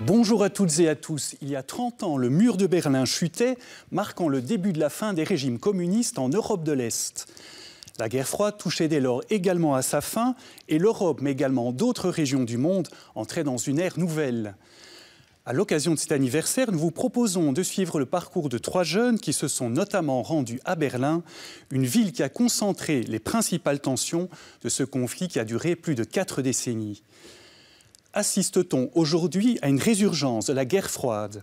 Bonjour à toutes et à tous. Il y a 30 ans, le mur de Berlin chutait, marquant le début de la fin des régimes communistes en Europe de l'Est. La guerre froide touchait dès lors également à sa fin et l'Europe, mais également d'autres régions du monde, entraient dans une ère nouvelle. À l'occasion de cet anniversaire, nous vous proposons de suivre le parcours de 3 jeunes qui se sont notamment rendus à Berlin, une ville qui a concentré les principales tensions de ce conflit qui a duré plus de 4 décennies. Assiste-t-on aujourd'hui à une résurgence de la guerre froide?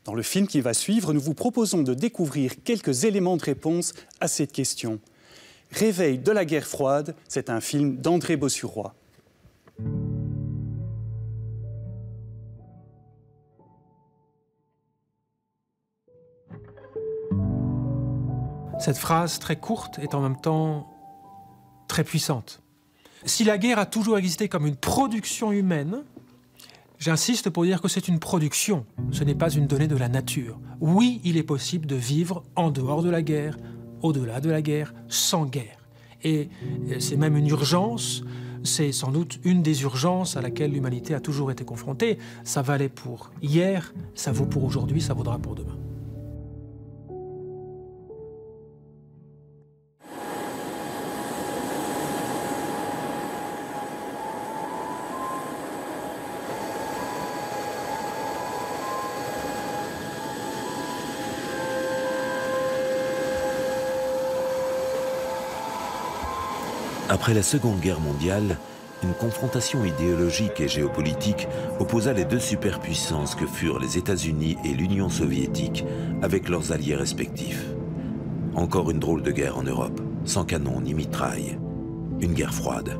Dans le film qui va suivre, nous vous proposons de découvrir quelques éléments de réponse à cette question. Réveil de la guerre froide, c'est un film d'André Bossuroy. Cette phrase très courte est en même temps très puissante. Si la guerre a toujours existé comme une production humaine, j'insiste pour dire que c'est une production, ce n'est pas une donnée de la nature. Oui, il est possible de vivre en dehors de la guerre, au-delà de la guerre, sans guerre. Et c'est même une urgence, c'est sans doute une des urgences à laquelle l'humanité a toujours été confrontée. Ça valait pour hier, ça vaut pour aujourd'hui, ça vaudra pour demain. Après la Seconde Guerre mondiale, une confrontation idéologique et géopolitique opposa les deux superpuissances que furent les États-Unis et l'Union soviétique avec leurs alliés respectifs. Encore une drôle de guerre en Europe, sans canon ni mitraille. Une guerre froide.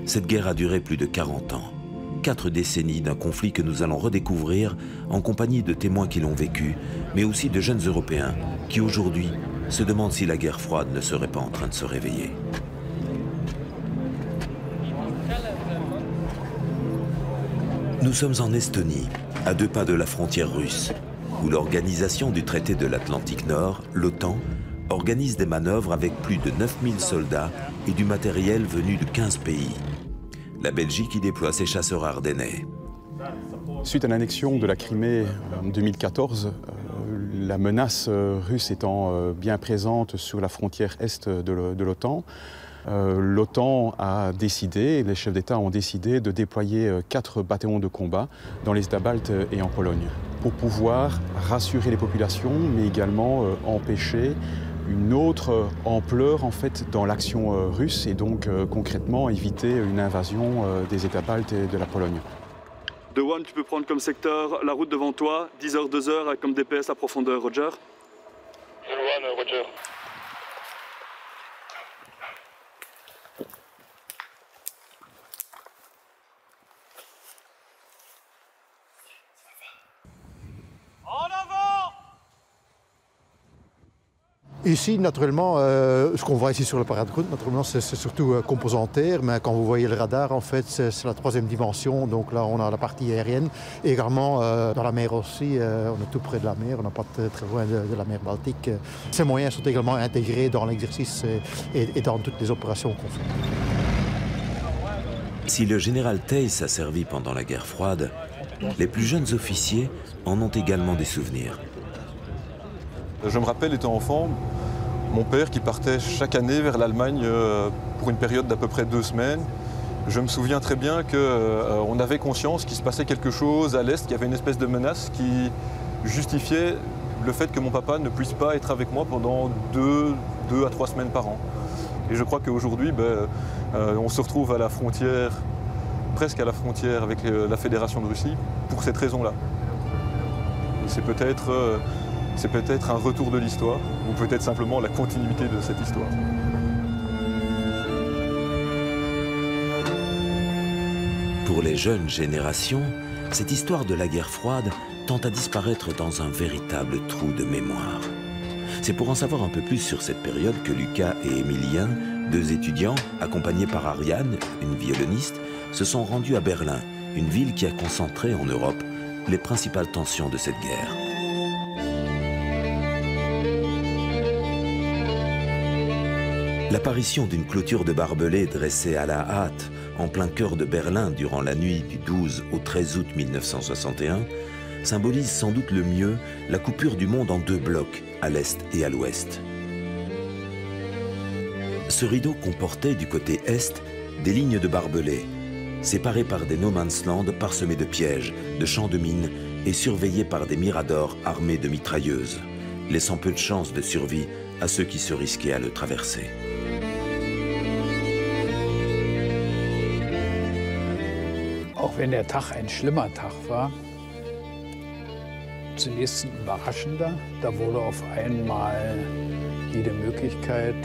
Cette guerre a duré plus de 40 ans. 4 décennies d'un conflit que nous allons redécouvrir en compagnie de témoins qui l'ont vécu, mais aussi de jeunes Européens qui aujourd'hui se demandent si la guerre froide ne serait pas en train de se réveiller. Nous sommes en Estonie, à 2 pas de la frontière russe, où l'organisation du traité de l'Atlantique Nord, l'OTAN, organise des manœuvres avec plus de 9000 soldats et du matériel venu de 15 pays. La Belgique y déploie ses chasseurs ardennais. Suite à l'annexion de la Crimée en 2014, la menace russe étant bien présente sur la frontière est de l'OTAN, l'OTAN a décidé, les chefs d'État ont décidé de déployer 4 bataillons de combat dans les États baltes et en Pologne pour pouvoir rassurer les populations, mais également empêcher une autre ampleur en fait dans l'action russe et donc concrètement éviter une invasion des États baltes et de la Pologne. De One, tu peux prendre comme secteur la route devant toi, 10h, 2h, avec comme DPS à profondeur, Roger. De One, Roger. Ici, naturellement, ce qu'on voit ici sur le parade de route, naturellement, c'est surtout composentaire, mais quand vous voyez le radar, en fait, c'est la 3e dimension. Donc là, on a la partie aérienne. Et également, dans la mer aussi, on est tout près de la mer, on n'est pas très loin de la mer Baltique. Ces moyens sont également intégrés dans l'exercice et dans toutes les opérations qu'on fait. Si le général Theiss a servi pendant la guerre froide, les plus jeunes officiers en ont également des souvenirs. Je me rappelle, étant enfant, mon père qui partait chaque année vers l'Allemagne pour une période d'à peu près 2 semaines. Je me souviens très bien qu'on avait conscience qu'il se passait quelque chose à l'Est, qu'il y avait une espèce de menace qui justifiait le fait que mon papa ne puisse pas être avec moi pendant 2 à 3 semaines par an. Et je crois qu'aujourd'hui, on se retrouve à la frontière, presque à la frontière avec la Fédération de Russie, pour cette raison-là. C'est peut-être un retour de l'histoire, ou peut-être simplement la continuité de cette histoire. Pour les jeunes générations, cette histoire de la guerre froide tend à disparaître dans un véritable trou de mémoire. C'est pour en savoir un peu plus sur cette période que Lucas et Emilien 2 étudiants, accompagnés par Ariane, une violoniste, se sont rendus à Berlin, une ville qui a concentré en Europe les principales tensions de cette guerre. L'apparition d'une clôture de barbelés dressée à la hâte en plein cœur de Berlin durant la nuit du 12 au 13 août 1961 symbolise sans doute le mieux la coupure du monde en 2 blocs, à l'est et à l'ouest. Ce rideau comportait du côté est des lignes de barbelés, séparées par des no man's land parsemés de pièges, de champs de mines et surveillés par des miradors armés de mitrailleuses, laissant peu de chances de survie à ceux qui se risquaient à le traverser. Auch wenn der Tag ein schlimmer Tag war, zunächst ein überraschender. Da wurde auf einmal jede Möglichkeit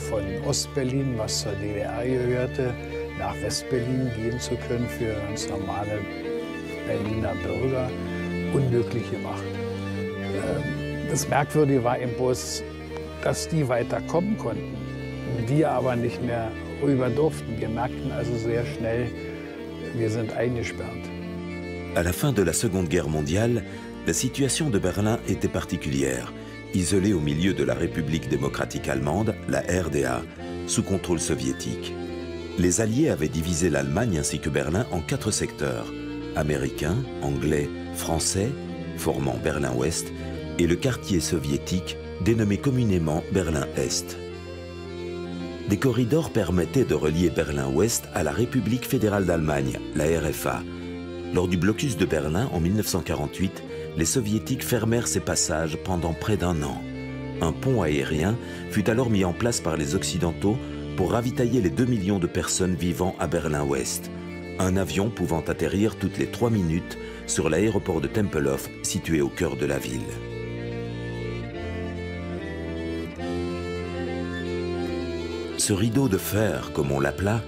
von Ostberlin, was zur DDR gehörte, nach Westberlin gehen zu können für ganz normale Berliner Bürger, unmöglich gemacht. Das Merkwürdige war im Bus, dass die weiter kommen konnten, wir aber nicht mehr rüber durften. Wir merkten also sehr schnell, wir sind eingesperrt. À la fin de la Seconde Guerre mondiale, la situation de Berlin était particulière, isolée au milieu de la République démocratique allemande, la RDA, sous contrôle soviétique. Les Alliés avaient divisé l'Allemagne ainsi que Berlin en 4 secteurs, américains, anglais, français, formant Berlin-Ouest, et le quartier soviétique, dénommé communément Berlin-Est. Des corridors permettaient de relier Berlin-Ouest à la République fédérale d'Allemagne, la RFA. Lors du blocus de Berlin en 1948, les soviétiques fermèrent ces passages pendant près d'1 an. Un pont aérien fut alors mis en place par les Occidentaux pour ravitailler les 2 millions de personnes vivant à Berlin-Ouest. Un avion pouvant atterrir toutes les 3 minutes sur l'aéroport de Tempelhof, situé au cœur de la ville. Ce rideau de fer, comme on l'appela,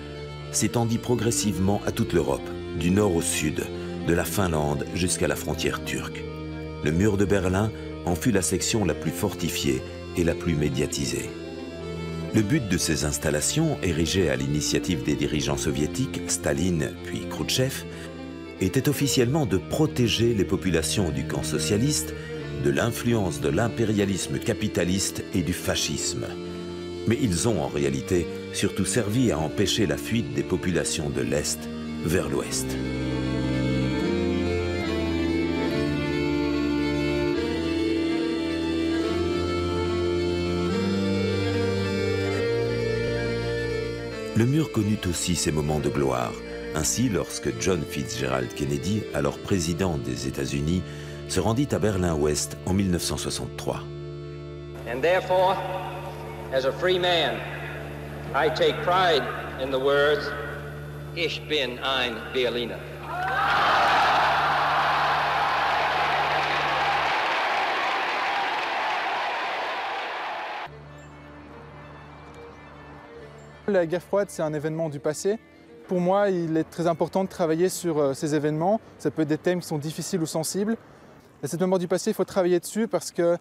s'étendit progressivement à toute l'Europe, du nord au sud, de la Finlande jusqu'à la frontière turque. Le mur de Berlin en fut la section la plus fortifiée et la plus médiatisée. Le but de ces installations, érigées à l'initiative des dirigeants soviétiques, Staline puis Khrouchtchev, était officiellement de protéger les populations du camp socialiste de l'influence de l'impérialisme capitaliste et du fascisme. Mais ils ont en réalité surtout servi à empêcher la fuite des populations de l'Est vers l'Ouest. Le mur connut aussi ses moments de gloire. Ainsi, lorsque John Fitzgerald Kennedy, alors président des États-Unis, se rendit à Berlin-Ouest en 1963. And therefore, as a free man, I take pride in the words, Ich bin ein Berliner. La guerre froide, c'est un événement du passé. Pour moi, il est très important de travailler sur ces événements. Ça peut être des thèmes qui sont difficiles ou sensibles. Et cette mémoire du passé, il faut travailler dessus parce que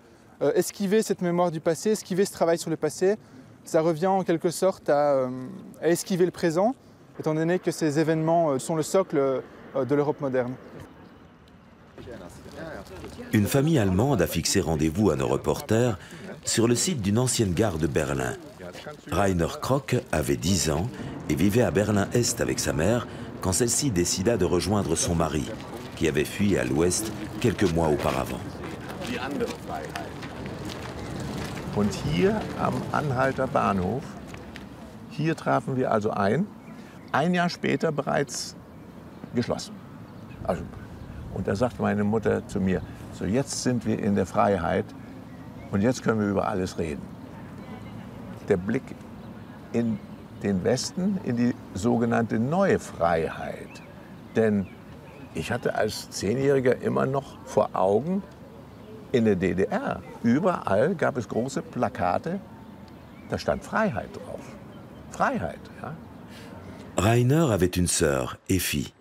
esquiver cette mémoire du passé, esquiver ce travail sur le passé, ça revient en quelque sorte à esquiver le présent, étant donné que ces événements sont le socle de l'Europe moderne. Une famille allemande a fixé rendez-vous à nos reporters sur le site d'une ancienne gare de Berlin. Rainer Krock avait 10 ans et vivait à Berlin-Est avec sa mère quand celle-ci décida de rejoindre son mari, qui avait fui à l'ouest quelques mois auparavant. Und hier am Anhalter Bahnhof, hier trafen wir also ein. Ein Jahr später bereits geschlossen. Also, und da sagt meine Mutter zu mir, so jetzt sind wir in der Freiheit und jetzt können wir über alles reden. Der Blick in den Westen, in die sogenannte neue Freiheit. Denn ich hatte als 10-Jähriger immer noch vor Augen, in der DDR, überall gab es große Plakate, da stand Freiheit drauf. Freiheit, ja. Rainer avait une sœur, Effi,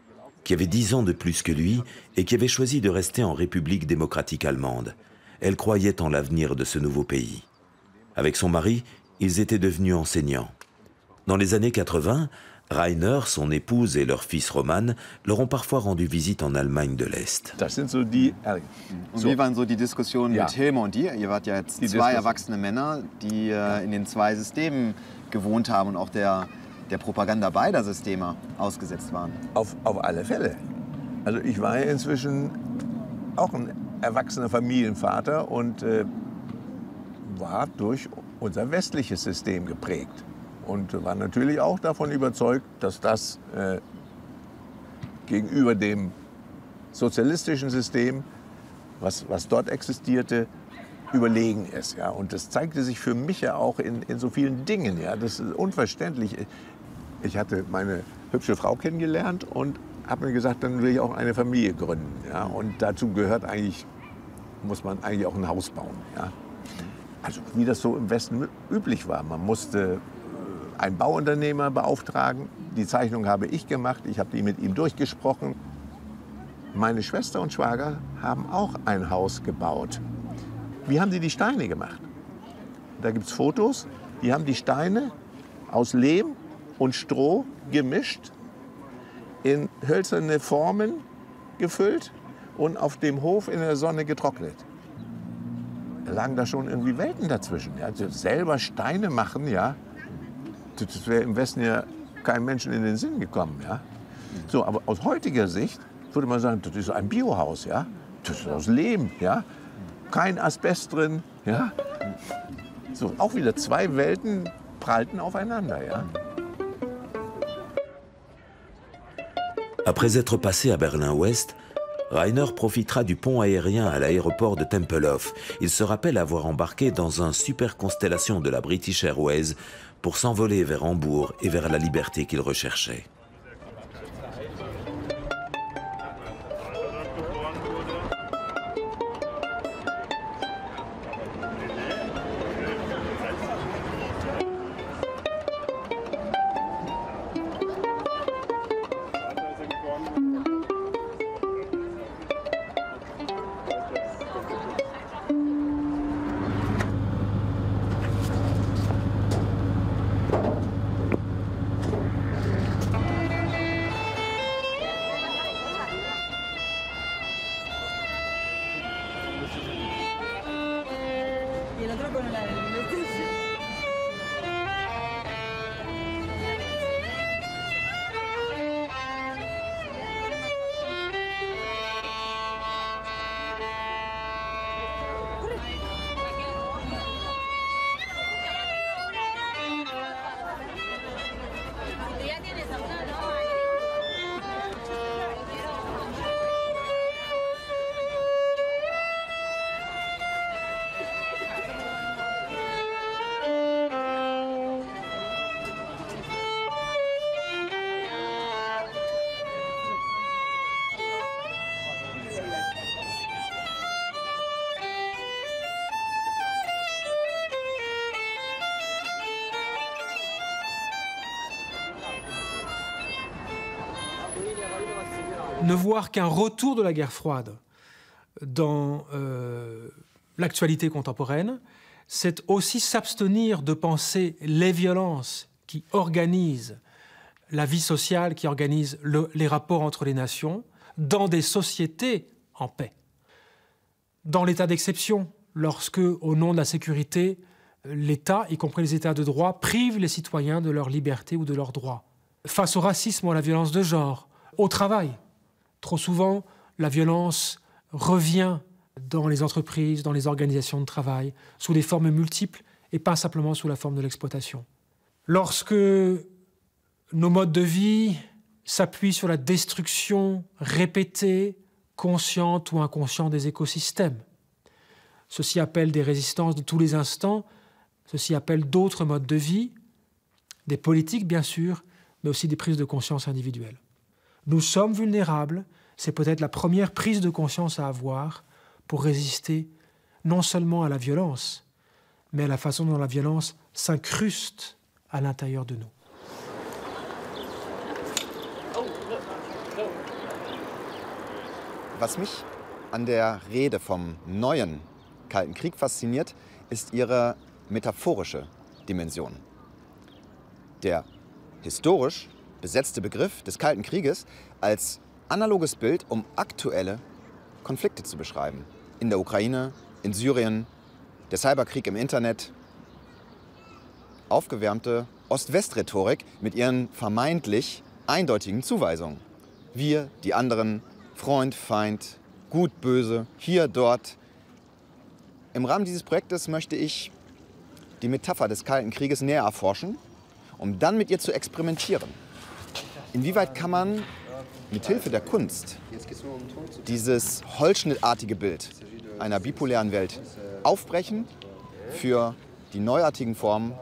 qui avait 10 ans de plus que lui et qui avait choisi de rester en République démocratique allemande. Elle croyait en l'avenir de ce nouveau pays. Avec son mari, ils étaient devenus enseignants. Dans les années 80, Rainer, son épouse et leur fils Roman leur ont parfois rendu visite en Allemagne de l'Est. Das sind so die. Und wie waren so die Diskussionen mit Hilme und dir? Ihr wart ja jetzt zwei erwachsene Männer, die in den zwei Systemen gewohnt haben und auch der Propaganda beider Systeme ausgesetzt waren. Auf alle Fälle. Also ich war ja inzwischen auch ein erwachsener Familienvater und war durch unser westliches System geprägt. Und war natürlich auch davon überzeugt, dass das gegenüber dem sozialistischen System, was dort existierte, überlegen ist. Ja. Und das zeigte sich für mich ja auch in so vielen Dingen. Ja. Das ist unverständlich. Ich hatte meine hübsche Frau kennengelernt und habe mir gesagt, dann will ich auch eine Familie gründen. Ja. Und dazu gehört eigentlich, muss man eigentlich auch ein Haus bauen. Ja. Also wie das so im Westen üblich war. Man musste einen Bauunternehmer beauftragen. Die Zeichnung habe ich gemacht, ich habe die mit ihm durchgesprochen. Meine Schwester und Schwager haben auch ein Haus gebaut. Wie haben sie die Steine gemacht? Da gibt es Fotos, die haben die Steine aus Lehm und Stroh gemischt, in hölzerne Formen gefüllt und auf dem Hof in der Sonne getrocknet. Da lagen da schon irgendwie Welten dazwischen. Ja. Also selber Steine machen, ja. Das wäre im Westen ja keinem Menschen in den Sinn gekommen. Ja? So, aber aus heutiger Sicht würde man sagen, das ist ein Biohaus. Ja? Das ist aus Lehm. Ja? Kein Asbest drin. Ja? So, auch wieder zwei Welten prallten aufeinander. Ja? Après être passé à Berlin-Ouest, Rainer profitera du pont aérien à l'aéroport de Tempelhof. Il se rappelle avoir embarqué dans un Super Constellation de la British Airways pour s'envoler vers Hambourg et vers la liberté qu'il recherchait. Ne voir qu'un retour de la guerre froide dans l'actualité contemporaine, c'est aussi s'abstenir de penser les violences qui organisent la vie sociale, qui organisent les rapports entre les nations, dans des sociétés en paix. Dans l'état d'exception, lorsque, au nom de la sécurité, l'État, y compris les États de droit, prive les citoyens de leur liberté ou de leurs droits. Face au racisme ou à la violence de genre, au travail, trop souvent, la violence revient dans les entreprises, dans les organisations de travail, sous des formes multiples et pas simplement sous la forme de l'exploitation. Lorsque nos modes de vie s'appuient sur la destruction répétée, consciente ou inconsciente des écosystèmes, ceci appelle des résistances de tous les instants, ceci appelle d'autres modes de vie, des politiques bien sûr, mais aussi des prises de conscience individuelles. Nous sommes vulnérables, c'est peut-être la première prise de conscience à avoir pour résister non seulement à la violence, mais à la façon dont la violence s'incruste à l'intérieur de nous. Was mich an der Rede vom neuen Kalten Krieg fasziniert, ist ihre metaphorische Dimension. Der historisch besetzte Begriff des Kalten Krieges als analoges Bild, um aktuelle Konflikte zu beschreiben. In der Ukraine, in Syrien, der Cyberkrieg im Internet. Aufgewärmte Ost-West-Rhetorik mit ihren vermeintlich eindeutigen Zuweisungen. Wir, die anderen, Freund, Feind, gut, böse, hier, dort. Im Rahmen dieses Projektes möchte ich die Metapher des Kalten Krieges näher erforschen, um dann mit ihr zu experimentieren. Inwieweit kann man mit Hilfe der Kunst dieses holzschnittartige Bild einer bipolaren Welt aufbrechen für die neuartigen Formen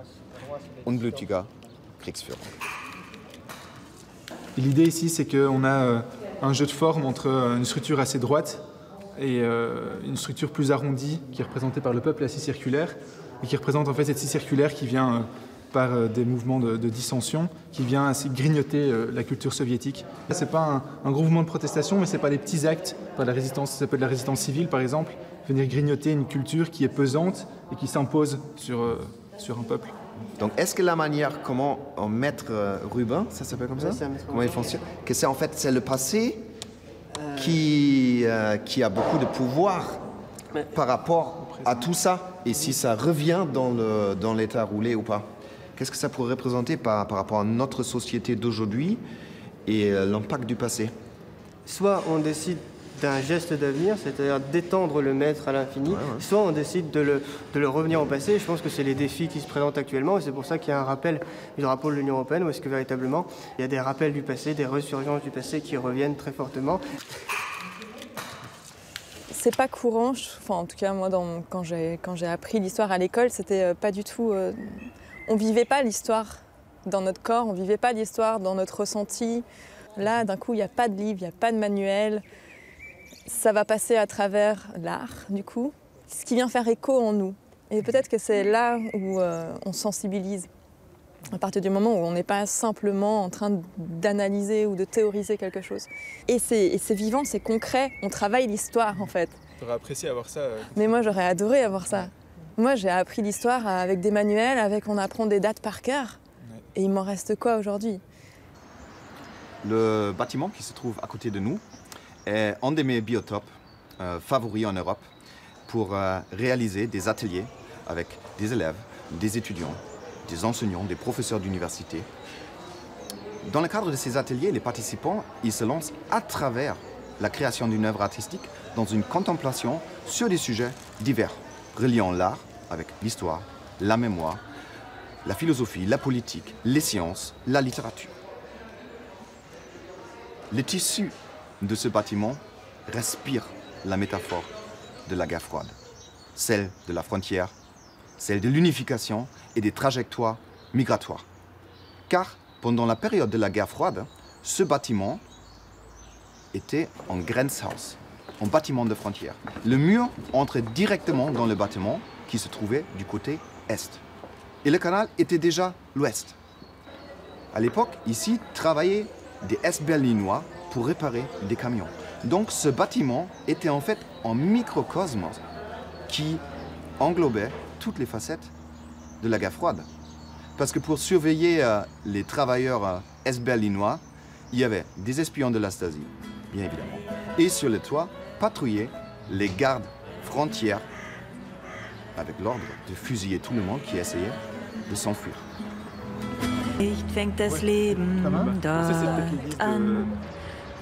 unblütiger Kriegsführung. L'idée ici, c'est qu'on a un jeu de forme entre une structure assez droite et une structure plus arrondie qui est représentée par le peuple assis circulaire et qui représente en fait cette scie circulaire qui vient par des mouvements de dissension, qui vient ainsi grignoter la culture soviétique. Ce n'est pas un gros mouvement de protestation, mais ce n'est pas des petits actes, pas la résistance, ça peut être la résistance civile par exemple, venir grignoter une culture qui est pesante et qui s'impose sur un peuple. Donc est-ce que la manière comment on mettre ruban, ça s'appelle comme ça, comment il fonctionne, que c'est en fait c'est le passé qui a beaucoup de pouvoir par rapport à tout ça, et si ça revient dans l'état roulé ou pas? Qu'est-ce que ça pourrait représenter par rapport à notre société d'aujourd'hui et l'impact du passé? Soit on décide d'un geste d'avenir, c'est-à-dire d'étendre le maître à l'infini, soit on décide de le revenir au passé. Je pense que c'est les défis qui se présentent actuellement, et c'est pour ça qu'il y a un rappel du drapeau de l'Union européenne, où est-ce que véritablement il y a des rappels du passé, des resurgences du passé qui reviennent très fortement. C'est pas courant, enfin en tout cas moi quand j'ai appris l'histoire à l'école, c'était pas du tout... on vivait pas l'histoire dans notre corps, on vivait pas l'histoire dans notre ressenti. Là, d'un coup, il n'y a pas de livre, il n'y a pas de manuel. Ça va passer à travers l'art, du coup, ce qui vient faire écho en nous. Et peut-être que c'est là où on sensibilise, à partir du moment où on n'est pas simplement en train d'analyser ou de théoriser quelque chose. Et c'est vivant, c'est concret, on travaille l'histoire en fait. Tu aurais apprécié avoir ça Mais moi j'aurais adoré avoir ça. Moi j'ai appris l'histoire avec des manuels, on apprend des dates par cœur. Ouais. Et il m'en reste quoi aujourd'hui? Le bâtiment qui se trouve à côté de nous est un de mes biotopes favoris en Europe pour réaliser des ateliers avec des élèves, des étudiants, des enseignants, des professeurs d'université. Dans le cadre de ces ateliers, les participants ils se lancent à travers la création d'une œuvre artistique dans une contemplation sur des sujets divers, reliant l'art avec l'histoire, la mémoire, la philosophie, la politique, les sciences, la littérature. Le tissu de ce bâtiment respire la métaphore de la guerre froide, celle de la frontière, celle de l'unification et des trajectoires migratoires. Car pendant la période de la guerre froide, ce bâtiment était en Grenzhaus, en bâtiment de frontière. Le mur entrait directement dans le bâtiment qui se trouvait du côté est. Et le canal était déjà l'ouest. À l'époque, ici, travaillaient des Est-Berlinois pour réparer des camions. Donc ce bâtiment était en fait un microcosmos qui englobait toutes les facettes de la guerre froide. Parce que pour surveiller les travailleurs Est-Berlinois, il y avait des espions de la Stasi, bien évidemment. Et sur le toit, patrouillaient les gardes frontières avec l'ordre de fusiller tout le monde qui essayait de s'enfuir. Nicht fängt das Leben dort an,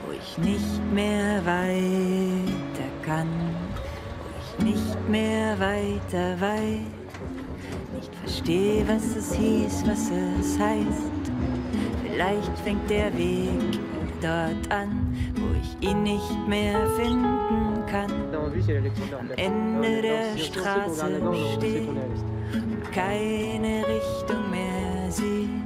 wo ich nicht mehr weiter kann, wo ich nicht mehr weiter weiß, nicht verstehe, was es hieß, was es heißt. Vielleicht fängt der Weg dort an, wo ich ihn nicht mehr finden kann. Am Ende der Straße steht und keine Richtung mehr sehen.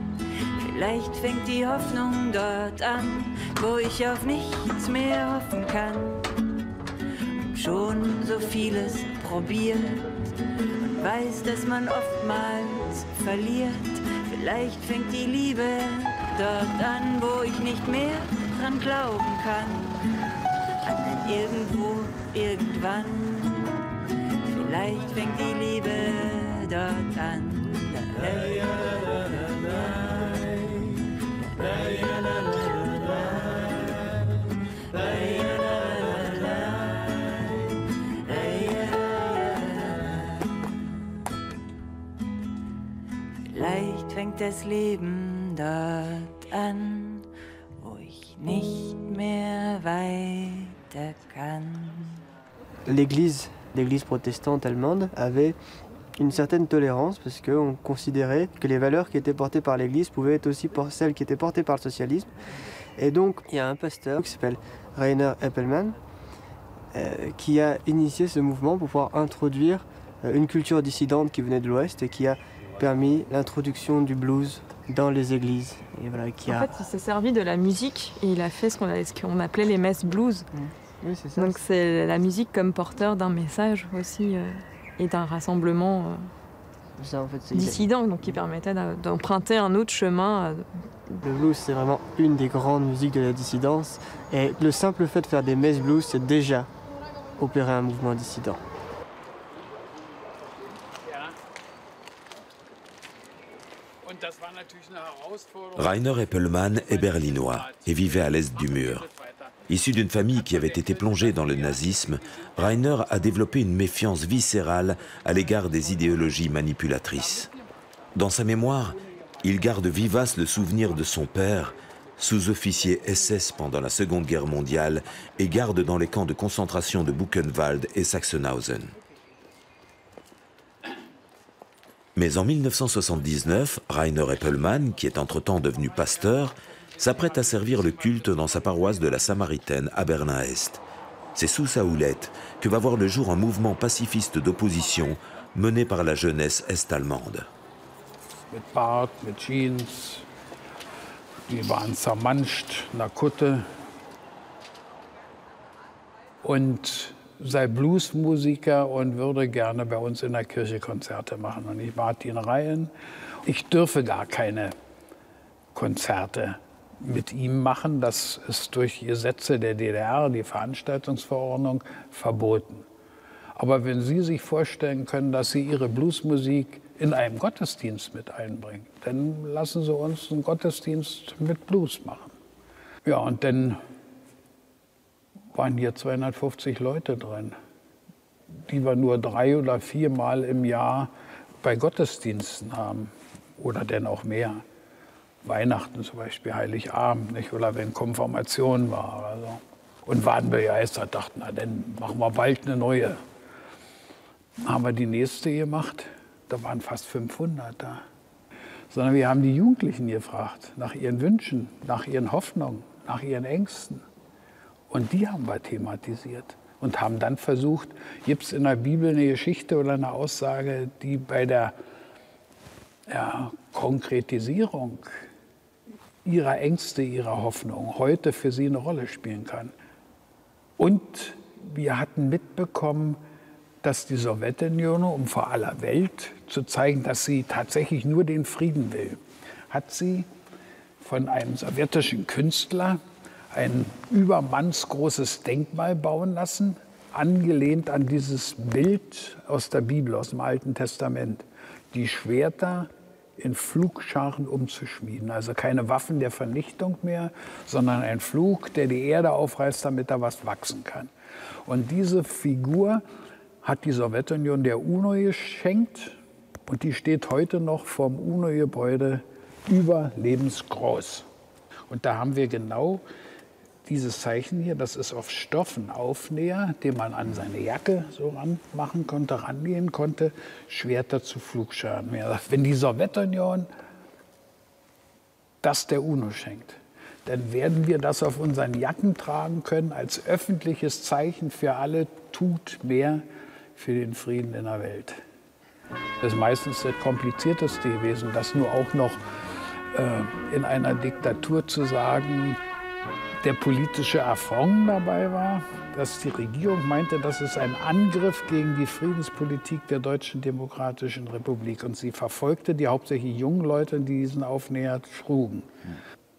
Vielleicht fängt die Hoffnung dort an, wo ich auf nichts mehr hoffen kann. Und schon so vieles probiert und weiß, dass man oftmals verliert. Vielleicht fängt die Liebe dort an, wo ich nicht mehr dran glauben kann. An ein Irgendwo, irgendwann. Vielleicht fängt die Liebe dort an. fängt das Leben dort an, wo ich nicht mehr weiter kann. L'Église protestante allemande avait une certaine tolérance parce qu'on considérait que les valeurs qui étaient portées par l'Église pouvaient être aussi celles qui étaient portées par le socialisme. Et donc, il y a un pasteur qui s'appelle Rainer Eppelmann qui a initié ce mouvement pour pouvoir introduire une culture dissidente qui venait de l'Ouest et qui a permis l'introduction du blues dans les églises. Et voilà, En fait, il s'est servi de la musique et il a fait ce qu'on appelait les messes blues. Oui, c'est ça. Donc c'est la musique comme porteur d'un message aussi et d'un rassemblement ça, en fait, dissident, donc qui permettait d'emprunter un autre chemin. Le blues, c'est vraiment une des grandes musiques de la dissidence. Et le simple fait de faire des messes blues, c'est déjà opérer un mouvement dissident. Rainer Eppelmann est berlinois et vivait à l'est du mur. Issu d'une famille qui avait été plongée dans le nazisme, Rainer a développé une méfiance viscérale à l'égard des idéologies manipulatrices. Dans sa mémoire, il garde vivace le souvenir de son père, sous-officier SS pendant la Seconde Guerre mondiale et garde dans les camps de concentration de Buchenwald et Sachsenhausen. Mais en 1979, Rainer Eppelmann, qui est entre-temps devenu pasteur, s'apprête à servir le culte dans sa paroisse de la Samaritaine à Berlin-Est. C'est sous sa houlette que va voir le jour un mouvement pacifiste d'opposition mené par la jeunesse est-allemande. Mit Bart, mit Jeans, die waren zermanscht in der Kutte und sei Bluesmusiker und würde gerne bei uns in der Kirche Konzerte machen. Und ich bat ihn rein. Ich dürfe gar keine Konzerte mit ihm machen. Das ist durch die Gesetze der DDR, die Veranstaltungsverordnung, verboten. Aber wenn Sie sich vorstellen können, dass Sie Ihre Bluesmusik in einem Gottesdienst mit einbringen, dann lassen Sie uns einen Gottesdienst mit Blues machen. Ja, und dann waren hier 250 Leute drin, die wir nur 3 oder 4 Mal im Jahr bei Gottesdiensten haben oder denn auch mehr. Weihnachten zum Beispiel, Heiligabend, nicht? Oder wenn Konfirmation war oder so. Und waren begeistert, dachten, na dann machen wir bald eine neue. Dann haben wir die nächste gemacht, da waren fast 500 da. Sondern wir haben die Jugendlichen gefragt, nach ihren Wünschen, nach ihren Hoffnungen, nach ihren Ängsten. Und die haben wir thematisiert und haben dann versucht, gibt es in der Bibel eine Geschichte oder eine Aussage, die bei der Konkretisierung ihrer Ängste, ihrer Hoffnung heute für sie eine Rolle spielen kann. Und wir hatten mitbekommen, dass die Sowjetunion, um vor aller Welt zu zeigen, dass sie tatsächlich nur den Frieden will, hat sie von einem sowjetischen Künstler ein übermannsgroßes Denkmal bauen lassen, angelehnt an dieses Bild aus der Bibel, aus dem Alten Testament. Die Schwerter in Flugscharen umzuschmieden. Also keine Waffen der Vernichtung mehr, sondern ein Flug, der die Erde aufreißt, damit da was wachsen kann. Und diese Figur hat die Sowjetunion der UNO geschenkt und die steht heute noch vorm UNO-Gebäude überlebensgroß. Und da haben wir genau dieses Zeichen hier, das ist auf Stoff ein Aufnäher, den man an seine Jacke so ranmachen konnte, rangehen konnte, Schwerter zu Flugscharen. Wenn die Sowjetunion das der UNO schenkt, dann werden wir das auf unseren Jacken tragen können als öffentliches Zeichen für alle, tut mehr für den Frieden in der Welt. Das ist meistens das Komplizierteste gewesen, das nur auch noch in einer Diktatur zu sagen, der politische Affront dabei war, dass die Regierung meinte, das ist ein Angriff gegen die Friedenspolitik der Deutschen Demokratischen Republik. Und sie verfolgte die hauptsächlich jungen Leute, die diesen Aufnäher trugen.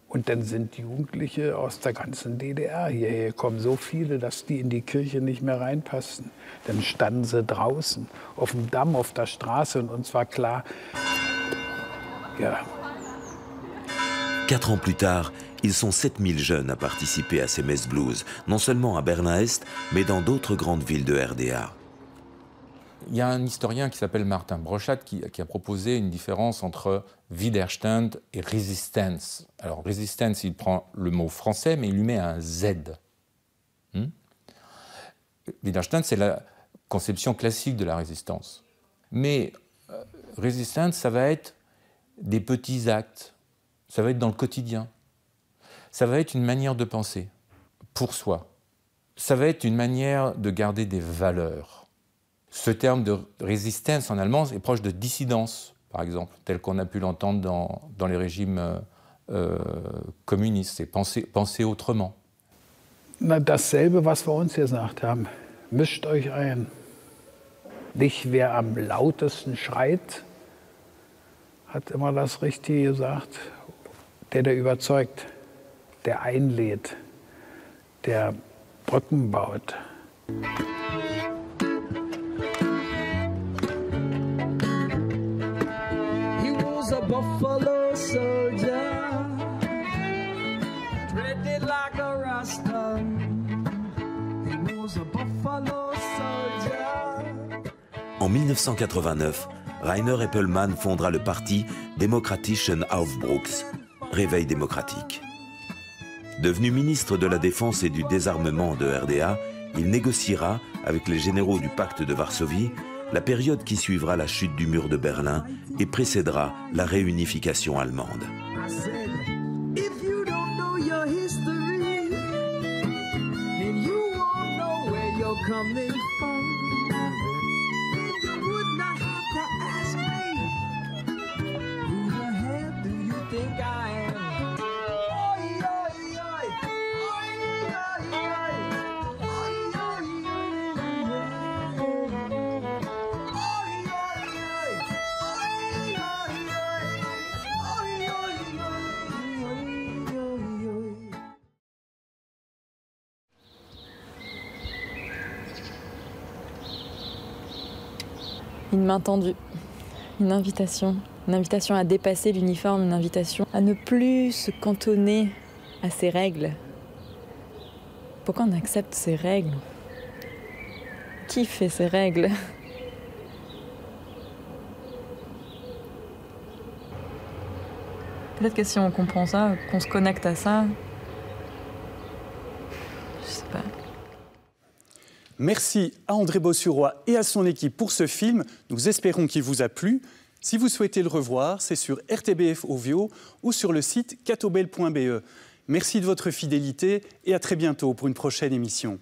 Und dann sind Jugendliche aus der ganzen DDR hierher gekommen, so viele, dass die in die Kirche nicht mehr reinpassten. Dann standen sie draußen, auf dem Damm, auf der Straße und uns war klar, ja. 4 ans plus tard, ils sont 7000 jeunes à participer à ces messes blues, non seulement à Berlin-Est, mais dans d'autres grandes villes de RDA. Il y a un historien qui s'appelle Martin Brochard qui a proposé une différence entre Widerstand et Resistance. Alors, Resistance, il prend le mot français, mais il lui met un Z. Widerstand, c'est la conception classique de la résistance. Mais Resistance, ça va être des petits actes, ça va être dans le quotidien, ça va être une manière de penser pour soi, ça va être une manière de garder des valeurs. Ce terme de Resistance en allemand est proche de dissidence, par exemple, tel qu'on a pu l'entendre dans les régimes communistes, c'est penser autrement. Na, dasselbe, was wir uns gesagt haben. Mischt euch ein. Nicht wer am lautesten schreit, hat immer das Richtige gesagt. Der überzeugt, der einlädt, der Brücken baut. He was a buffalo soldier, dreaded like a Rasta. He was a buffalo soldier. En 1989, Rainer Eppelmann fondera le parti Demokratischen Aufbruchs, Réveil démocratique. Devenu ministre de la Défense et du Désarmement de RDA, il négociera, avec les généraux du pacte de Varsovie, la période qui suivra la chute du mur de Berlin et précédera la réunification allemande. Une main tendue, une invitation à dépasser l'uniforme, une invitation à ne plus se cantonner à ces règles. Pourquoi on accepte ces règles? Qui fait ces règles? Peut-être que si on comprend ça, qu'on se connecte à ça, je sais pas. Merci à André Bossuroy et à son équipe pour ce film. Nous espérons qu'il vous a plu. Si vous souhaitez le revoir, c'est sur RTBF Ovio ou sur le site catobel.be. Merci de votre fidélité et à très bientôt pour une prochaine émission.